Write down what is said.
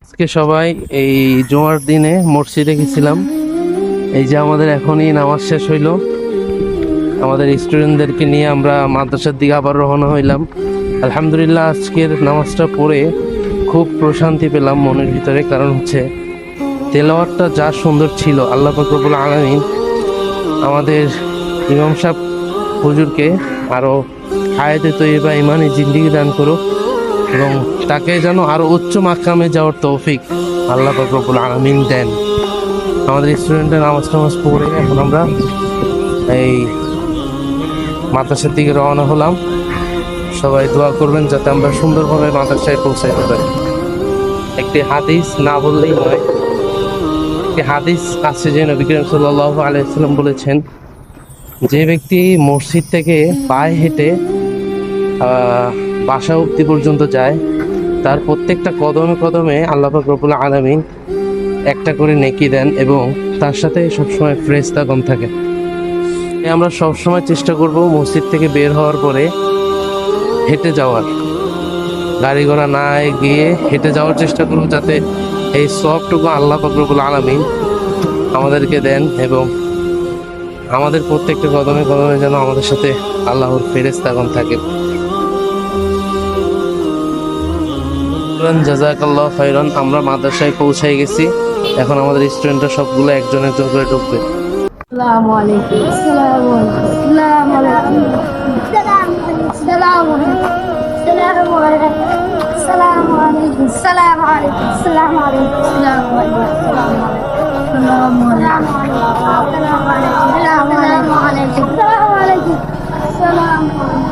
আজকে সবাই এই জুমার দিনে মসজিদে গেছিলাম। এই যে আমাদের এখনই নামাজ শেষ হইলো, আমাদের স্টুডেন্টদেরকে নিয়ে আমরা মাদ্রাসার দিকে আবার রওনা হইলাম। আলহামদুলিল্লাহ, আজকের নামাজটা পড়ে খুব প্রশান্তি পেলাম মনের ভিতরে। কারণ হচ্ছে তেলাওয়াতটা যা সুন্দর ছিল, আল্লাহ পাক রব্বুল আলামিন আমাদের ইমাম সাহেব হুজুরকে আরও হায়াতে তৈয়বা ইমানে জিন্দেগি দান করুক এবং তাকে যেন আরো উচ্চ মাকামে যাওয়ার তৌফিক আল্লাহ পাক রব্বুল আলামিন দেন। আমাদের স্টুডেন্টের নামাজ টামাজ পড়ে এখন আমরা এই মাদ্রাসার দিকে রওনা হলাম। সবাই দোয়া করবেন যাতে আমরা সুন্দরভাবে মাদ্রাসায় পৌঁছাইতে পারি। একটি হাদিস না বললেই নয়, একটি হাদিস আছে যে নবী করিম সাল্লাল্লাহু আলাইহি ওয়াসাল্লাম বলেছেন, যে ব্যক্তি মসজিদ থেকে পায়ে হেঁটে বাসা অবধি পর্যন্ত যায়, তার প্রত্যেকটা কদমে কদমে আল্লাহ পাক রব্বুল আলামিন একটা করে নেকি দেন এবং তার সাথে সবসময় ফেরেশতাগণ থাকে। আমরা সবসময় চেষ্টা করব মসজিদ থেকে বের হওয়ার পরে হেঁটে যাওয়ার, গাড়ি ঘোড়া না গিয়ে হেঁটে যাওয়ার চেষ্টা করব, যাতে এই সবটুকু আল্লাহ পাক রব্বুল আলামিন আমাদেরকে দেন এবং আমাদের প্রত্যেকটা কদমে কদমে যেন আমাদের সাথে আল্লাহর ফেরেশতাগণ থাকে। জাযাকাল্লাহু খাইরান। আমরা মাদ্রাসায় পৌঁছাই গেছি, এখন আমাদের স্টুডেন্টরা সবগুলো একজন একজন করে ঢুকবে। আসসালামু আলাইকুম। আসসালামু আলাইকুম। আসসালামু আলাইকুম। আসসালামু আলাইকুম। আসসালামু আলাইকুম। আসসালামু আলাইকুম। আসসালামু আলাইকুম। আসসালামু আলাইকুম। আসসালামু আলাইকুম। আসসালামু আলাইকুম। আসসালামু আলাইকুম। আসসালামু আলাইকুম। আসসালামু আলাইকুম।